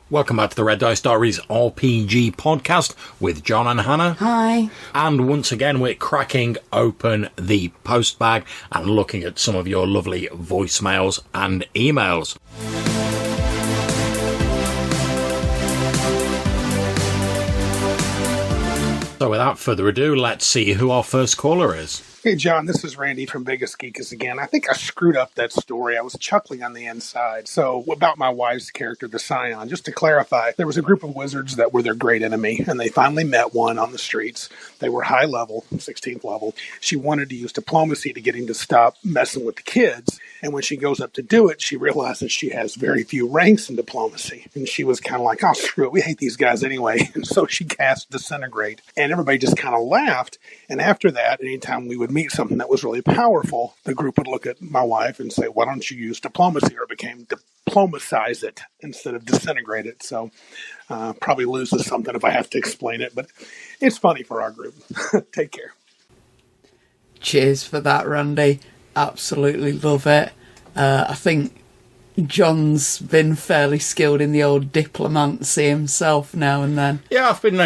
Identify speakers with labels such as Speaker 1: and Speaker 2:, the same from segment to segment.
Speaker 1: Welcome back to the Red Dice Diaries RPG podcast with John and Hannah.
Speaker 2: Hi.
Speaker 1: And once again, we're cracking open the Postbag and looking at some of your lovely voicemails and emails. So without further ado, let's see who our first caller is.
Speaker 3: Hey, John, this is Randy from Biggest Geekus again. I think I screwed up that story. I was chuckling on the inside. So, about my wife's character, the Scion, just to clarify, there was a group of wizards that were their great enemy, and they finally met one on the streets. They were high level, 16th level. She wanted to use diplomacy to get him to stop messing with the kids. And when she goes up to do it, she realizes she has very few ranks in diplomacy. And she was kind of like, oh, screw it, we hate these guys anyway. And so she cast Disintegrate. And everybody just kind of laughed. And after that, anytime we would meet something that was really powerful, the group would look at my wife and say, why don't you use diplomacy? Or it became diplomatize it instead of disintegrate it. So probably loses something if I have to explain it. But it's funny for our group. Take care.
Speaker 2: Cheers for that, Randy. Absolutely love it. I think John's been fairly skilled in the old diplomancy himself now and then.
Speaker 1: Yeah, I've been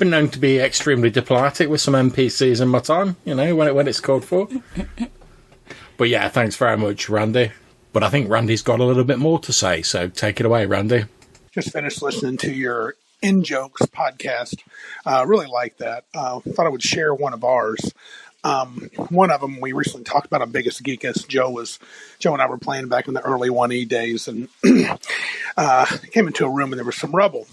Speaker 1: known to be extremely diplomatic with some NPCs in my time, you know, when it's called for. But yeah, thanks very much, Randy. But I think Randy's got a little bit more to say, so take it away, Randy.
Speaker 3: Just finished listening to your In-Jokes podcast. Really like that. Thought I would share one of ours. One of them we recently talked about on Biggest Geekus. Joe and I were playing back in the early 1E days, and came into a room and there was some rubble.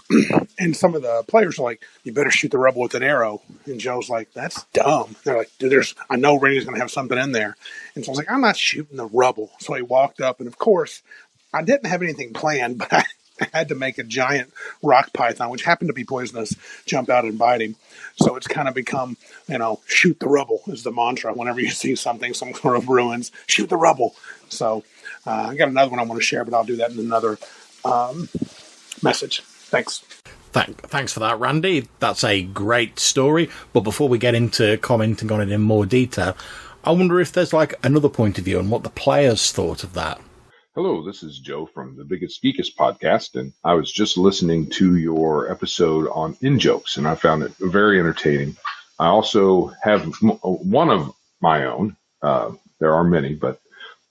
Speaker 3: And some of the players were like, you better shoot the rubble with an arrow. And Joe's like, that's dumb. They're like, dude, I know Randy's going to have something in there. And so I was like, I'm not shooting the rubble. So he walked up, and of course, I didn't have anything planned, but I had to make a giant rock python, which happened to be poisonous, jump out and bite him. So it's kind of become, shoot the rubble is the mantra. Whenever you see something, some sort of ruins, shoot the rubble. So I got another one I want to share, but I'll do that in another message. Thanks.
Speaker 1: Thanks for that, Randy. That's a great story. But before we get into commenting on it in more detail, I wonder if there's like another point of view on what the players thought of that.
Speaker 4: Hello, this is Joe from the Biggest Geekus podcast, and I was just listening to your episode on in-jokes, and I found it very entertaining. I also have one of my own. There are many, but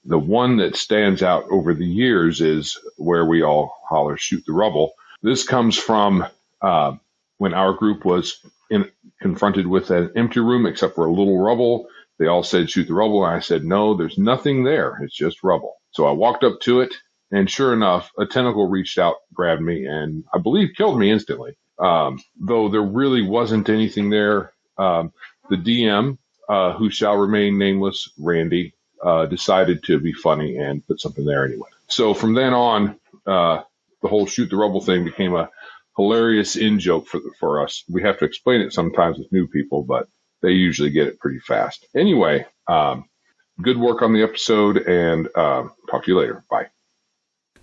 Speaker 4: the one that stands out over the years is where we all holler, shoot the rubble. This comes from when our group was confronted with an empty room except for a little rubble. They all said, shoot the rubble, and I said, no, there's nothing there. It's just rubble. So I walked up to it, and sure enough, a tentacle reached out, grabbed me, and I believe killed me instantly. Though there really wasn't anything there. The DM, who shall remain nameless, Randy, decided to be funny and put something there anyway. So from then on, the whole shoot the rubble thing became a hilarious in-joke for us. We have to explain it sometimes with new people, but they usually get it pretty fast. Anyway, good work on the episode, and talk to you later. Bye.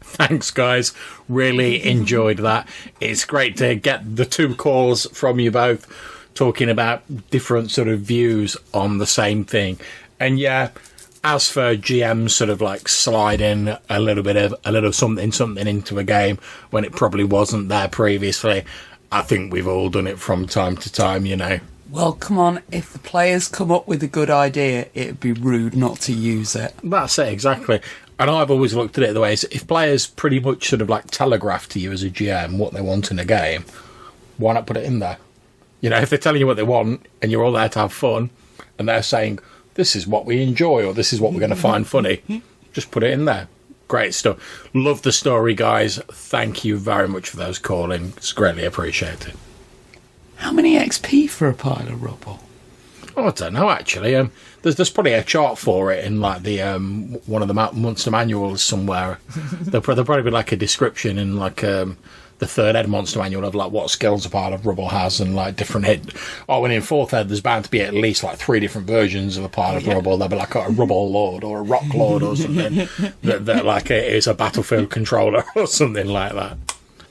Speaker 1: Thanks, guys. Really enjoyed that. It's great to get the two calls from you both talking about different sort of views on the same thing. And yeah, as for GMs sort of like sliding a little something into a game when it probably wasn't there previously, I think we've all done it from time to time, you know.
Speaker 2: Well, come on, if the players come up with a good idea, it'd be rude not to use it.
Speaker 1: That's it, exactly. And I've always looked at it the way, if players pretty much sort of like telegraph to you as a GM what they want in a game, why not put it in there? You know, if they're telling you what they want and you're all there to have fun, and they're saying, this is what we enjoy, or this is what we're going to find funny, just put it in there. Great stuff. Love the story, guys. Thank you very much for those calling. It's greatly appreciated.
Speaker 2: How many XP for a pile of rubble?
Speaker 1: Oh, I don't know, actually. There's probably a chart for it in like the one of the monster manuals somewhere. There'll probably be like a description in like the third ed monster manual of like what skills a pile of rubble has and like different hit. Oh, and in fourth ed there's bound to be at least like 3 different versions of a pile of rubble. There'll be like a rubble lord or a rock lord or something that like it is a battlefield controller or something like that.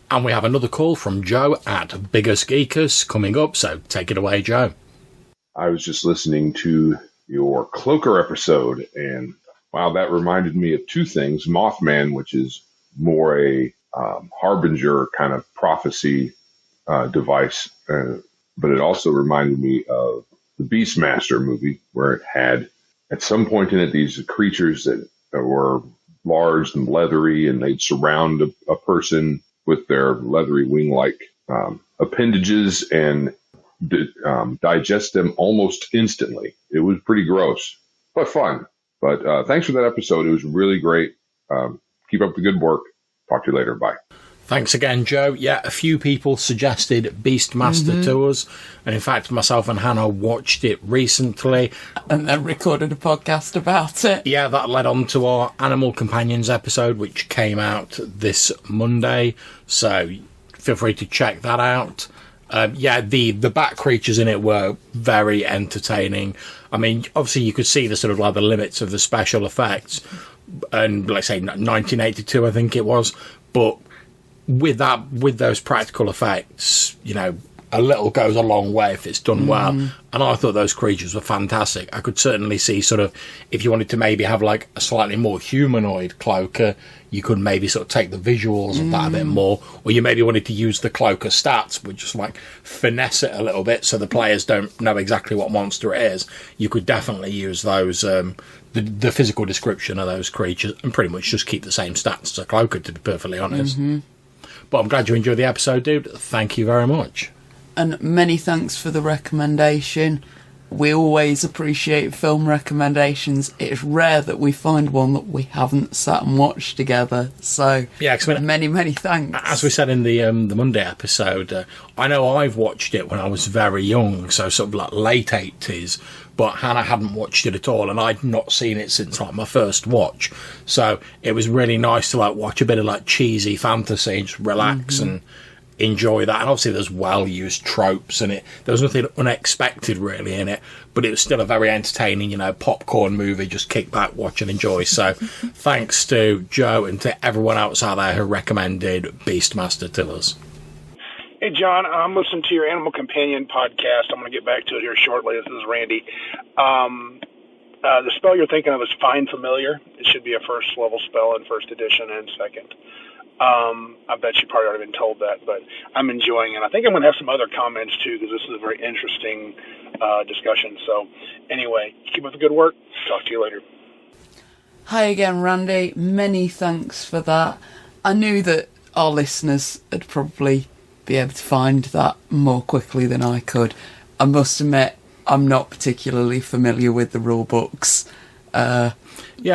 Speaker 1: And we have another call from Joe at Biggest Geekus coming up, so take it away, Joe.
Speaker 4: I was just listening to your Cloaker episode, and wow, that reminded me of two things. Mothman, which is more a harbinger kind of prophecy device. But it also reminded me of the Beastmaster movie, where it had, at some point in it, these creatures that were large and leathery, and they'd surround a person with their leathery wing-like appendages and digest them almost instantly. It was pretty gross, but fun. But thanks for that episode. It was really great. Keep up the good work. Talk to you later. Bye.
Speaker 1: Thanks again, Joe. Yeah, a few people suggested Beastmaster to us. And in fact, myself and Hannah watched it recently.
Speaker 2: And then recorded a podcast about it.
Speaker 1: Yeah, that led on to our Animal Companions episode, which came out this Monday. So feel free to check that out. The bat creatures in it were very entertaining. I mean, obviously you could see the sort of like the limits of the special effects. And let's say 1982, I think it was. But with those practical effects, you know, a little goes a long way if it's done well. And I thought those creatures were fantastic. I could certainly see sort of, if you wanted to maybe have like a slightly more humanoid cloaker, you could maybe sort of take the visuals of that a bit more, or you maybe wanted to use the cloaker stats, but just like finesse it a little bit so the players don't know exactly what monster it is. You could definitely use those, the physical description of those creatures, and pretty much just keep the same stats as a cloaker, to be perfectly honest. But I'm glad you enjoyed the episode, dude. Thank you very much.
Speaker 2: And many thanks for the recommendation. We always appreciate film recommendations. It's rare that we find one that we haven't sat and watched together. So,
Speaker 1: yeah,
Speaker 2: many thanks.
Speaker 1: As we said in the Monday episode, I know I've watched it when I was very young, so sort of like late 80s, but Hannah hadn't watched it at all, and I'd not seen it since like my first watch. So it was really nice to like watch a bit of like cheesy fantasy and just relax and enjoy that. And obviously there's well-used tropes in it. There was nothing unexpected really in it, but it was still a very entertaining, you know, popcorn movie, just kick back, watch and enjoy. So thanks to Joe and to everyone else out there who recommended Beastmaster to us.
Speaker 3: Hey, John, I'm listening to your Animal Companion podcast. I'm going to get back to it here shortly. This is Randy. The spell you're thinking of is Find Familiar. It should be a first-level spell in first edition and second. I bet you probably already been told that, but I'm enjoying it. I think I'm going to have some other comments, too, because this is a very interesting discussion. So, anyway, keep up the good work. Talk to you later.
Speaker 2: Hi again, Randy. Many thanks for that. I knew that our listeners would probably be able to find that more quickly than I could. I must admit, I'm not particularly familiar with the rule books.
Speaker 1: Yeah,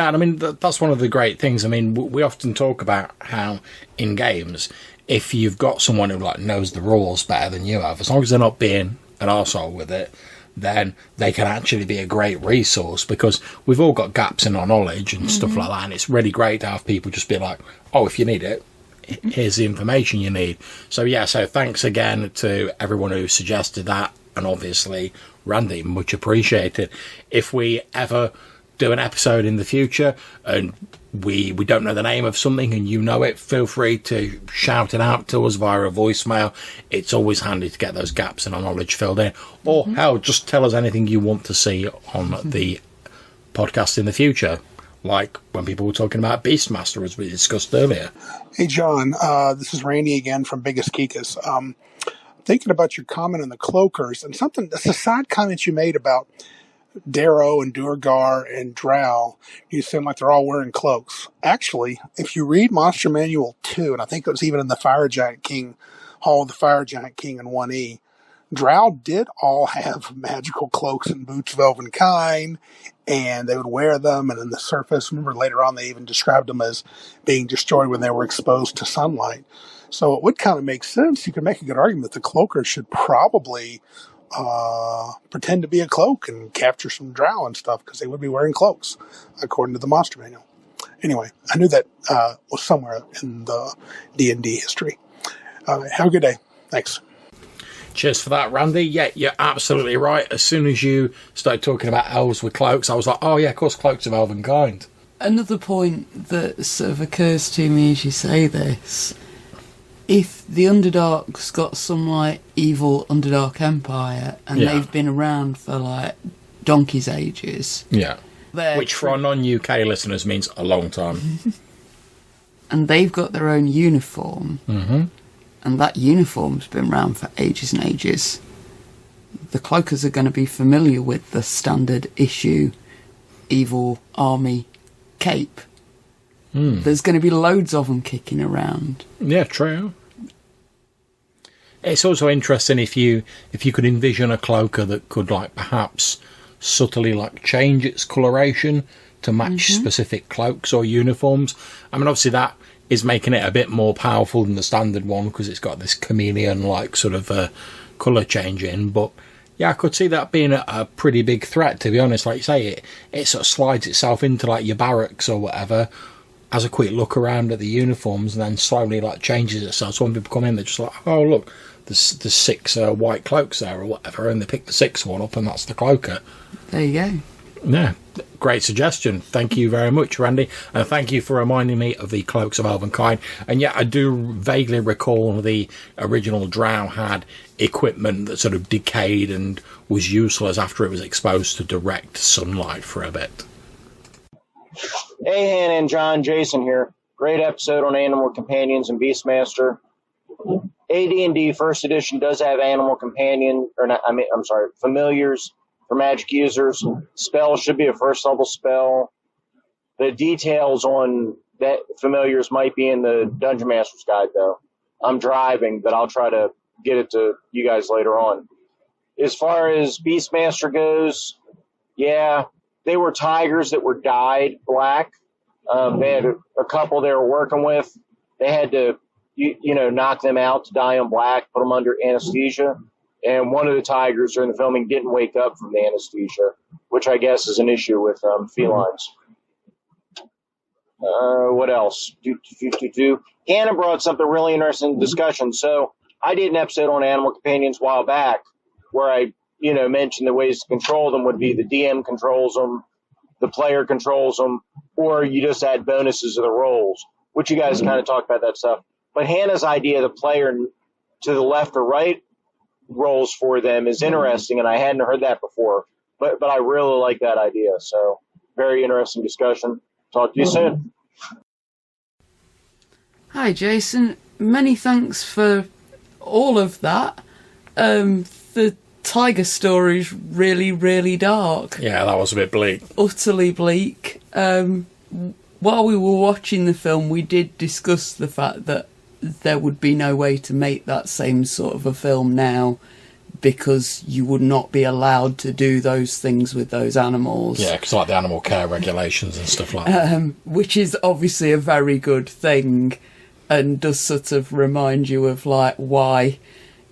Speaker 1: and I mean, that's one of the great things. I mean, we often talk about how in games, if you've got someone who like knows the rules better than you have, as long as they're not being an arsehole with it, then they can actually be a great resource, because we've all got gaps in our knowledge and stuff like that, and it's really great to have people just be like, oh, if you need it, here's the information you need. So yeah, so thanks again to everyone who suggested that, and obviously Randy, much appreciated. If we ever do an episode in the future and we don't know the name of something and you know it, feel free to shout it out to us via a voicemail. It's always handy to get those gaps in our knowledge filled in, or hell, just tell us anything you want to see on the podcast in the future, like when people were talking about Beastmaster, as we discussed earlier.
Speaker 3: Hey, John, this is Randy again from Biggest Geekus. Thinking about your comment on the Cloakers, and that's a side comment you made about Darrow and Durgar and Drow. You seem like they're all wearing cloaks. Actually, if you read Monster Manual 2, and I think it was even in the Fire Giant King, Hall of the Fire Giant King in 1E, Drow did all have magical cloaks and boots of elvenkind, and they would wear them, and in the surface, remember later on they even described them as being destroyed when they were exposed to sunlight. So it would kind of make sense. You could make a good argument that the Cloakers should probably pretend to be a cloak and capture some drow and stuff, because they would be wearing cloaks, according to the Monster Manual. Anyway, I knew that was somewhere in the D&D history. Have a good day. Thanks.
Speaker 1: Cheers for that, Randy. Yeah, you're absolutely right. As soon as you started talking about elves with cloaks, I was like, oh yeah, of course, cloaks of elvenkind.
Speaker 2: Another point that sort of occurs to me as you say this, if the Underdark's got some, like, evil Underdark empire, and they've been around for, like, donkey's ages...
Speaker 1: Yeah. Which, for our non-UK listeners, means a long time.
Speaker 2: and they've got their own uniform, and that uniform's been around for ages and ages. The Cloakers are going to be familiar with the standard issue Evil Army cape. There's going to be loads of them kicking around.
Speaker 1: Yeah, true. It's also interesting if you could envision a cloaker that could, like, perhaps subtly, like, change its coloration to match specific cloaks or uniforms. I mean, obviously that is making it a bit more powerful than the standard one because it's got this chameleon-like sort of colour change in. But yeah, I could see that being a pretty big threat, to be honest. Like you say, it sort of slides itself into, like, your barracks or whatever, has a quick look around at the uniforms, and then slowly, like, changes itself. So when people come in, they're just like, oh, look, there's 6 white cloaks there or whatever, and they pick the 6th one up, and that's the cloaker.
Speaker 2: There you go.
Speaker 1: Yeah, great suggestion. Thank you very much, Randy. And thank you for reminding me of the Cloaks of Elvenkind. And yeah, I do vaguely recall the original Drow had equipment that sort of decayed and was useless after it was exposed to direct sunlight for a bit.
Speaker 5: Hey, Hannah and John, Jason here. Great episode on Animal Companions and Beastmaster. AD&D First Edition does have Animal Companion, familiars for magic users. Spell should be a first level spell. The details on that familiars might be in the Dungeon Master's Guide, though. I'm driving, but I'll try to get it to you guys later on. As far as Beastmaster goes, yeah, they were tigers that were dyed black. They had a couple they were working with. They had to, knock them out to dye them black, put them under anesthesia. And one of the tigers during the filming didn't wake up from the anesthesia, which I guess is an issue with felines. What else? Hannah brought something really interesting discussion. So I did an episode on Animal Companions a while back where I, mentioned the ways to control them would be the DM controls them, the player controls them, or you just add bonuses to the rolls, which you guys kind of talked about that stuff. But Hannah's idea, the player to the left or right rolls for them, is interesting, and I hadn't heard that before. But I really like that idea. So very interesting discussion. Talk to you soon.
Speaker 2: Hi, Jason. Many thanks for all of that. The tiger story's really, really dark.
Speaker 1: Yeah, that was a bit bleak.
Speaker 2: Utterly bleak. While we were watching the film, we did discuss the fact that there would be no way to make that same sort of a film now because you would not be allowed to do those things with those animals.
Speaker 1: Yeah, because like the animal care regulations and stuff like that.
Speaker 2: Which is obviously a very good thing and does sort of remind you of like why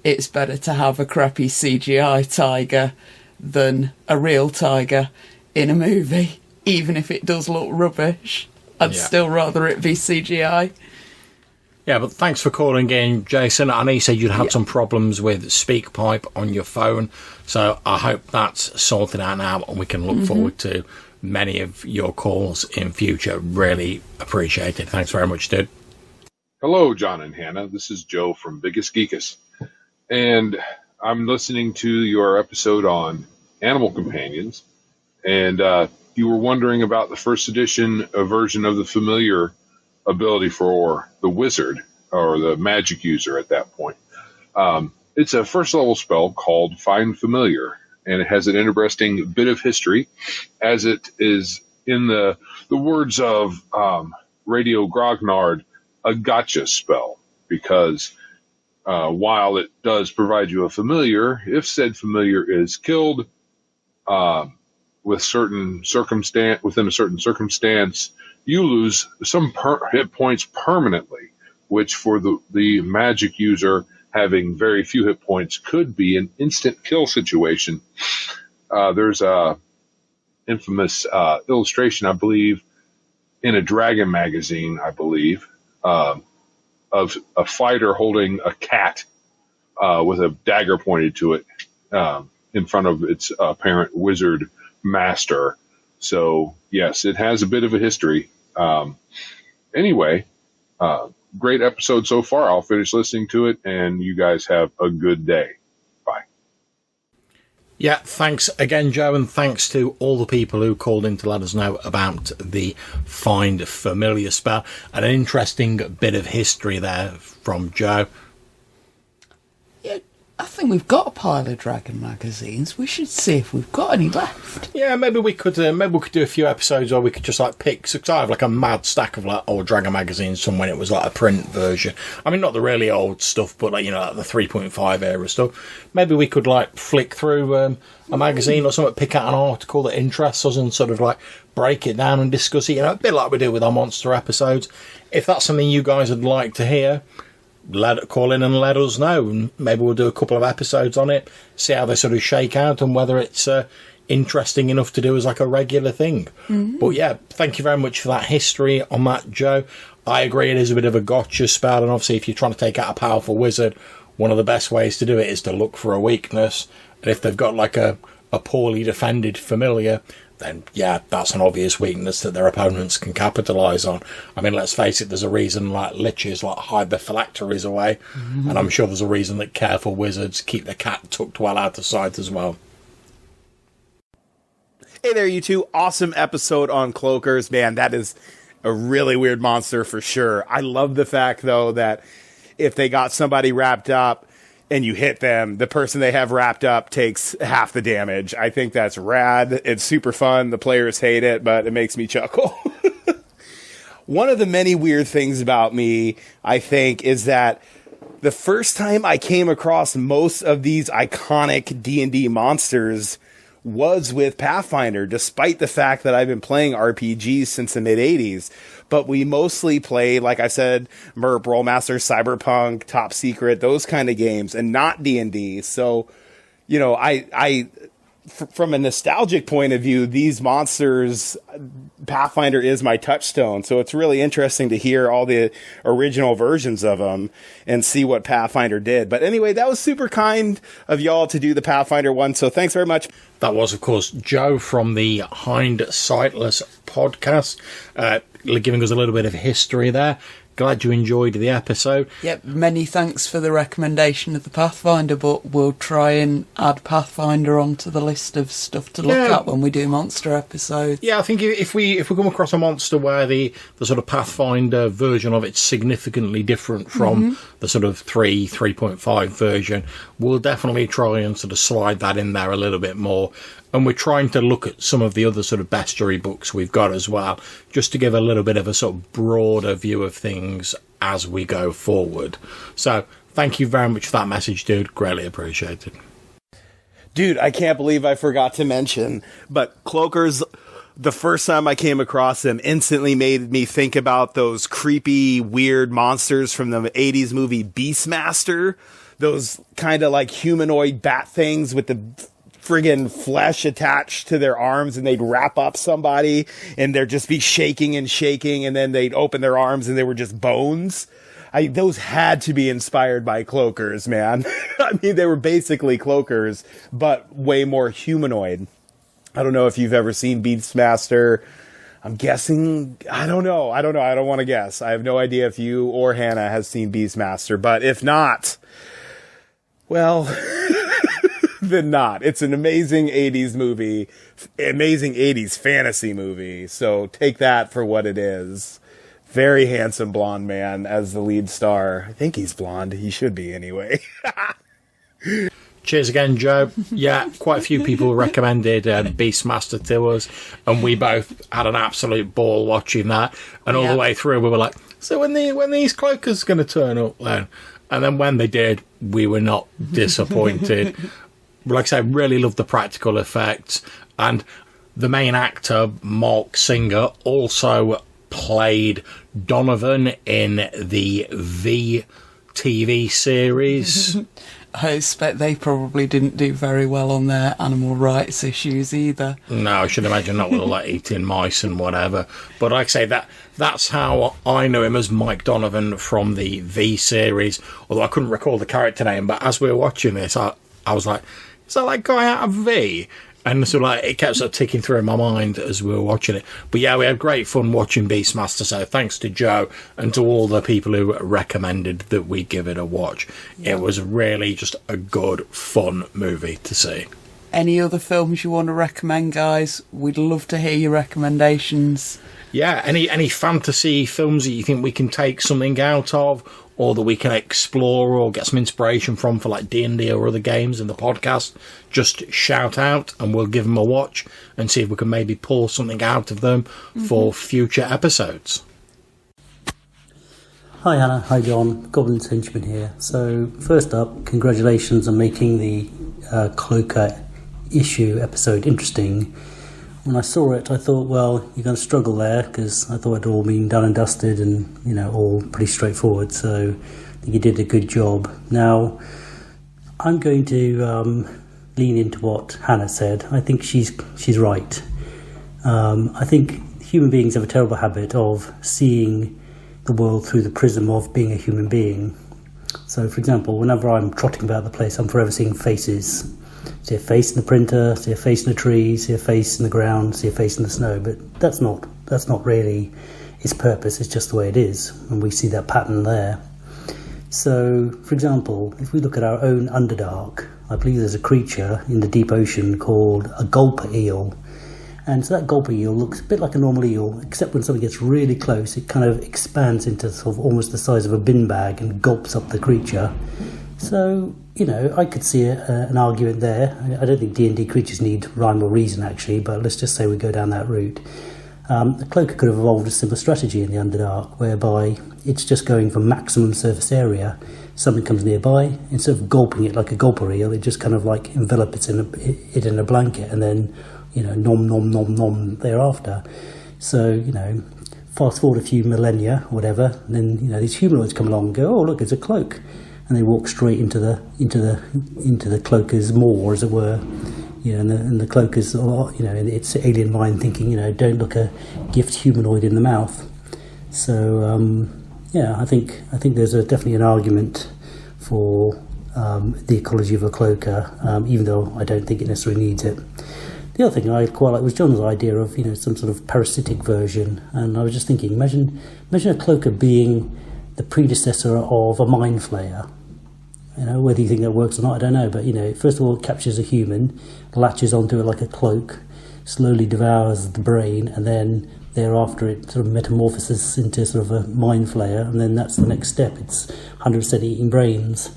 Speaker 2: it's better to have a crappy CGI tiger than a real tiger in a movie. Even if it does look rubbish, I'd still rather it be CGI.
Speaker 1: Yeah, but thanks for calling in, Jason. I know you said you'd had some problems with SpeakPipe on your phone, so I hope that's sorted out now and we can look forward to many of your calls in future. Really appreciate it. Thanks very much, dude.
Speaker 4: Hello, John and Hannah. This is Joe from Biggest Geekus. And I'm listening to your episode on Animal Companions, and you were wondering about the first edition version of the familiar ability for the wizard or the magic user at that point. It's a first level spell called Find Familiar, and it has an interesting bit of history, as it is in the words of Radio Grognard, a gotcha spell, because while it does provide you a familiar, if said familiar is killed within a certain circumstance, you lose some hit points permanently, which for the magic user having very few hit points could be an instant kill situation. There's a infamous illustration, I believe, in a Dragon magazine, of a fighter holding a cat with a dagger pointed to it in front of its apparent wizard master. So, yes, it has a bit of a history. Anyway, great episode so far. I'll finish listening to it, and you guys have a good day. Bye.
Speaker 1: Yeah, thanks again, Joe, and thanks to all the people who called in to let us know about the Find Familiar spell. And an interesting bit of history there from Joe.
Speaker 2: Yeah, I think we've got a pile of Dragon magazines. We should see if we've got any left.
Speaker 1: Yeah, maybe we could do a few episodes, or we could just like pick. Cause I have like a mad stack of like old Dragon magazines from when it was like a print version. I mean, not the really old stuff, but like like the 3.5 era stuff. Maybe we could like flick through a magazine or something, pick out an article that interests us, and sort of like break it down and discuss it. A bit like we do with our monster episodes. If that's something you guys would like to hear, call in and let us know, and maybe we'll do a couple of episodes on it, see how they sort of shake out, and whether it's interesting enough to do as like a regular thing. But yeah, thank you very much for that history on that, Joe. I agree, it is a bit of a gotcha spell, and obviously if you're trying to take out a powerful wizard, one of the best ways to do it is to look for a weakness, and if they've got like a poorly defended familiar, then yeah, that's an obvious weakness that their opponents can capitalise on. I mean, let's face it, there's a reason like liches like hide their phylacteries away, and I'm sure there's a reason that careful wizards keep the cat tucked well out of sight as well.
Speaker 6: Hey there, you two. Awesome episode on Cloakers. Man, that is a really weird monster for sure. I love the fact, though, that if they got somebody wrapped up and you hit them, the person they have wrapped up takes half the damage. I think that's rad. It's super fun. The players hate it, but it makes me chuckle. One of the many weird things about me, I think, is that the first time I came across most of these iconic D&D monsters was with Pathfinder, despite the fact that I've been playing RPGs since the mid-'80s. But we mostly play, like I said, Merp, Rollmaster, Cyberpunk, Top Secret, those kind of games, and not D&D. So, from a nostalgic point of view, these monsters, Pathfinder is my touchstone. So it's really interesting to hear all the original versions of them and see what Pathfinder did. But anyway, that was super kind of y'all to do the Pathfinder one. So thanks very much.
Speaker 1: That was, of course, Joe from the Hindsightless podcast, giving us a little bit of history there. Glad you enjoyed the episode.
Speaker 2: Yep, many thanks for the recommendation of the Pathfinder, but we'll try and add Pathfinder onto the list of stuff to look at when we do monster episodes.
Speaker 1: Yeah, I think if we come across a monster where the sort of Pathfinder version of it's significantly different from the sort of 3.5 version, we'll definitely try and sort of slide that in there a little bit more. And we're trying to look at some of the other sort of bestiary books we've got as well, just to give a little bit of a sort of broader view of things as we go forward. So thank you very much for that message, dude. Greatly appreciated.
Speaker 6: Dude, I can't believe I forgot to mention, but Cloakers, the first time I came across them, instantly made me think about those creepy, weird monsters from the 80s movie Beastmaster. Those kind of like humanoid bat things with the friggin' flesh attached to their arms, and they'd wrap up somebody and they'd just be shaking and shaking, and then they'd open their arms and they were just bones. Those had to be inspired by Cloakers, man. I mean, they were basically Cloakers, but way more humanoid. I don't know if you've ever seen Beastmaster. I'm guessing, I don't know. I don't want to guess. I have no idea if you or Hannah has seen Beastmaster, but if not, well, than not. It's an amazing 80s movie, amazing 80s fantasy movie. So take that for what it is. Very handsome blonde man as the lead star. I think he's blonde. He should be anyway.
Speaker 1: Cheers again, Joe. Yeah, quite a few people recommended Beastmaster to us, and we both had an absolute ball watching that. And all the way through, we were like, so when these Cloakers going to turn up then? And then when they did, we were not disappointed. Like I say, really loved the practical effects, and the main actor, Mark Singer, also played Donovan in the V TV series.
Speaker 2: I expect they probably didn't do very well on their animal rights issues either.
Speaker 1: No, I should imagine not with all that eating mice and whatever. But like I say, that's how I know him, as Mike Donovan from the V series, although I couldn't recall the character name. But as we were watching this, I was like, is that like guy out of V? And so like it kept sort of ticking through in my mind as we were watching it. But yeah, we had great fun watching Beastmaster, so thanks to Joe and to all the people who recommended that we give it a watch. It was really just a good, fun movie to see.
Speaker 2: any other films you want to recommend, guys? We'd love to hear your recommendations.
Speaker 1: Yeah, any fantasy films that you think we can take something out of, or that we can explore or get some inspiration from for like D&D or other games in the podcast, just shout out and we'll give them a watch and see if we can maybe pull something out of them for future episodes.
Speaker 7: Hi Hannah, hi John, Goblin's Henchman here. So first up, congratulations on making the Cloaker issue episode interesting. When I saw it, I thought, well, you're going to struggle there, because I thought it all been done and dusted and, all pretty straightforward. So I think you did a good job. Now, I'm going to lean into what Hannah said. I think she's right. I think human beings have a terrible habit of seeing the world through the prism of being a human being. So, for example, whenever I'm trotting about the place, I'm forever seeing faces. See a face in the printer, see a face in the tree, see a face in the ground, see a face in the snow. But that's not really its purpose. It's just the way it is, and we see that pattern there. So, for example, if we look at our own Underdark, I believe there's a creature in the deep ocean called a gulper eel. And so that gulper eel looks a bit like a normal eel, except when something gets really close, it kind of expands into sort of almost the size of a bin bag and gulps up the creature. So, I could see an argument there. I don't think D&D creatures need rhyme or reason, actually, but let's just say we go down that route. The Cloaker could have evolved a similar strategy in the Underdark, whereby it's just going for maximum surface area. Something comes nearby, instead of gulping it like a gulper eel, it just kind of like envelops it in a blanket, and then, nom, nom, nom, nom thereafter. So, fast forward a few millennia, or whatever, and then, these humanoids come along and go, oh, look, it's a cloak. And they walk straight into the Cloaker's maw, as it were, and the Cloaker's, its alien mind thinking, don't look a gift humanoid in the mouth. So I think there's definitely an argument for the ecology of a Cloaker, even though I don't think it necessarily needs it. The other thing I quite like was John's idea of some sort of parasitic version, and I was just thinking, imagine a Cloaker being the predecessor of a mind flayer. Whether you think that works or not, I don't know. But first of all, it captures a human, latches onto it like a cloak, slowly devours the brain, and then thereafter it sort of metamorphoses into sort of a mind flayer, and then that's the next step. It's 100% eating brains.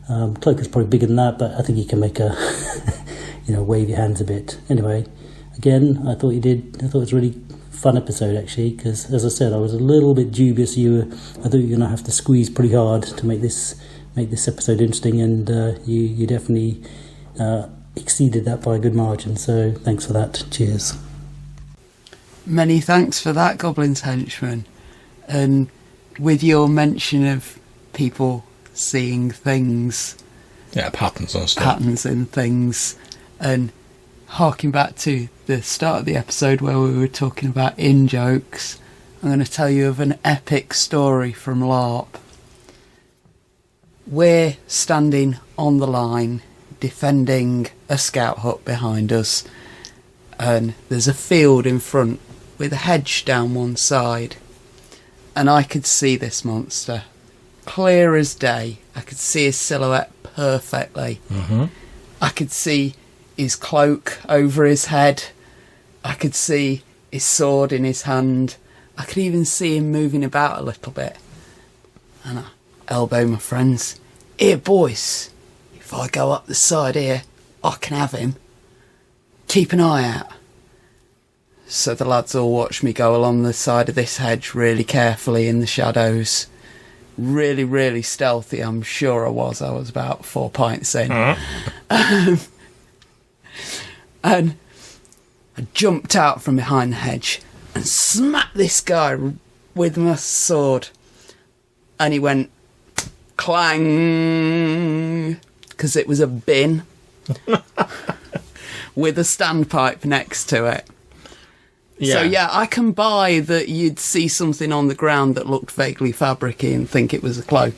Speaker 7: Cloaker's probably bigger than that, but I think you can make a wave your hands a bit. Anyway, again, I thought it was a really fun episode, actually, because as I said, I was a little bit dubious. I thought you were going to have to squeeze pretty hard to make this episode interesting, and you definitely exceeded that by a good margin, so thanks for that. Cheers.
Speaker 2: Many thanks for that, Goblin's Henchman. And with your mention of people seeing things,
Speaker 1: patterns on stuff,
Speaker 2: patterns in things, and harking back to the start of the episode where we were talking about in-jokes, I'm going to tell you of an epic story from LARP. We're standing on the line defending a scout hut behind us, and there's a field in front with a hedge down one side, and I could see this monster clear as day. I could see his silhouette perfectly. I could see his cloak over his head. I could see his sword in his hand. I could even see him moving about a little bit. And I elbow my friends. Here, boys, if I go up the side here, I can have him. Keep an eye out. So the lads all watch me go along the side of this hedge really carefully in the shadows. Really, really stealthy, I'm sure I was. I was about 4 pints in. And I jumped out from behind the hedge and smacked this guy with my sword. And he went clang, because it was a bin with a standpipe next to it. So I can buy that you'd see something on the ground that looked vaguely fabricy and think it was a cloak.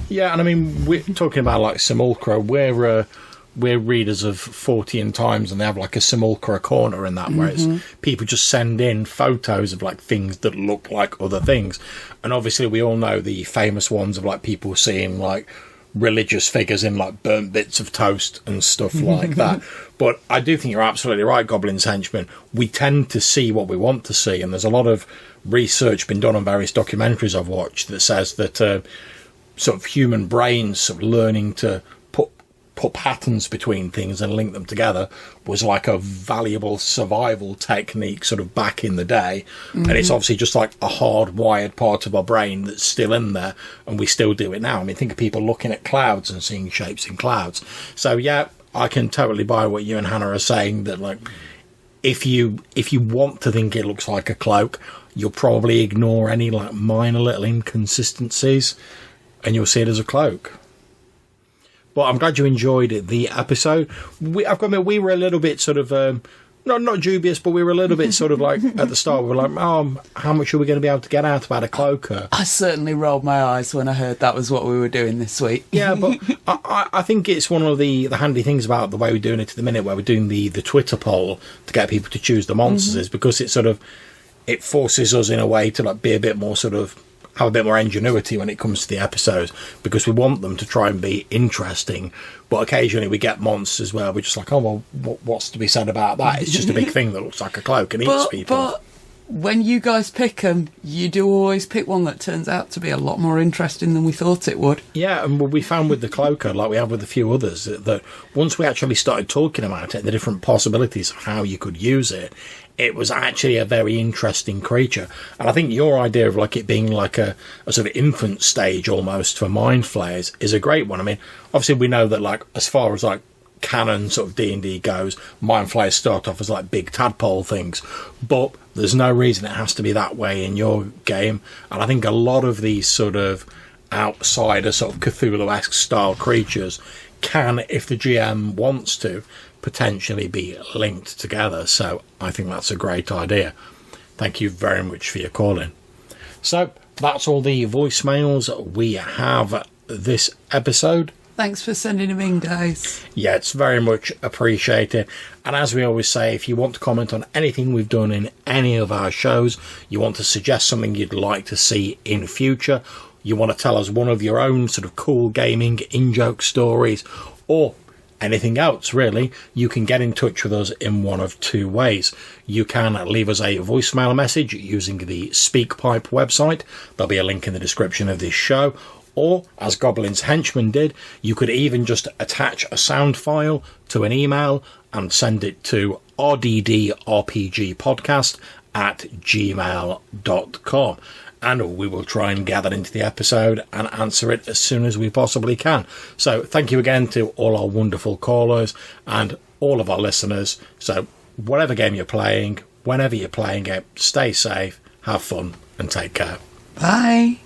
Speaker 1: Yeah, and I mean, we're talking about like Simulcra. We're readers of 40 Times, and they have like a Simulcra corner in that, where it's people just send in photos of like things that look like other things. And obviously we all know the famous ones of like people seeing like religious figures in like burnt bits of toast and stuff like that. But I do think you're absolutely right, Goblin's Henchman. We tend to see what we want to see, and there's a lot of research been done on various documentaries I've watched that says that sort of human brains sort of learning to put patterns between things and link them together was like a valuable survival technique sort of back in the day. And it's obviously just like a hardwired part of our brain that's still in there, and we still do it now. I mean, think of people looking at clouds and seeing shapes in clouds. So yeah, I can totally buy what you and Hannah are saying, that like if you want to think it looks like a cloak, you'll probably ignore any like minor little inconsistencies and you'll see it as a cloak. But I'm glad you enjoyed the episode. I've got to admit, we were a little bit sort of, not dubious, but we were a little bit sort of like, at the start, we were like, how much are we going to be able to get out about a cloaker?
Speaker 2: I certainly rolled my eyes when I heard that was what we were doing this week.
Speaker 1: Yeah, but I think it's one of the handy things about the way we're doing it at the minute, where we're doing the Twitter poll to get people to choose the monsters, is because it forces us in a way to like be a bit more sort of, have a bit more ingenuity when it comes to the episodes, because we want them to try and be interesting. But occasionally we get monsters where we're just like, oh, well, what's to be said about that? It's just a big thing that looks like a cloak and eats people.
Speaker 2: But when you guys pick them, you do always pick one that turns out to be a lot more interesting than we thought it would.
Speaker 1: Yeah, and we found with the cloaker, like we have with a few others, that once we actually started talking about it, the different possibilities of how you could use it, it was actually a very interesting creature. And I think your idea of like it being like a sort of infant stage almost for mind flayers is a great one. I mean, obviously we know that like as far as like canon sort of D&D goes, mind flayers start off as like big tadpole things, but there's no reason it has to be that way in your game. And I think a lot of these sort of outsider sort of Cthulhu-esque style creatures can, if the GM wants to, potentially be linked together. So I think that's a great idea. Thank you very much for your calling. So that's all the voicemails we have this episode.
Speaker 2: Thanks for sending them in, guys.
Speaker 1: Yeah, it's very much appreciated. And as we always say, if you want to comment on anything we've done in any of our shows, you want to suggest something you'd like to see in future, you want to tell us one of your own sort of cool gaming in-joke stories, or anything else really, you can get in touch with us in one of two ways. You can leave us a voicemail message using the SpeakPipe website. There'll be a link in the description of this show. Or, as Goblin's Henchman did, you could even just attach a sound file to an email and send it to rddrpgpodcast@gmail.com. And we will try and gather into the episode and answer it as soon as we possibly can. So thank you again to all our wonderful callers and all of our listeners. So whatever game you're playing, whenever you're playing it, stay safe, have fun, and take care.
Speaker 2: Bye.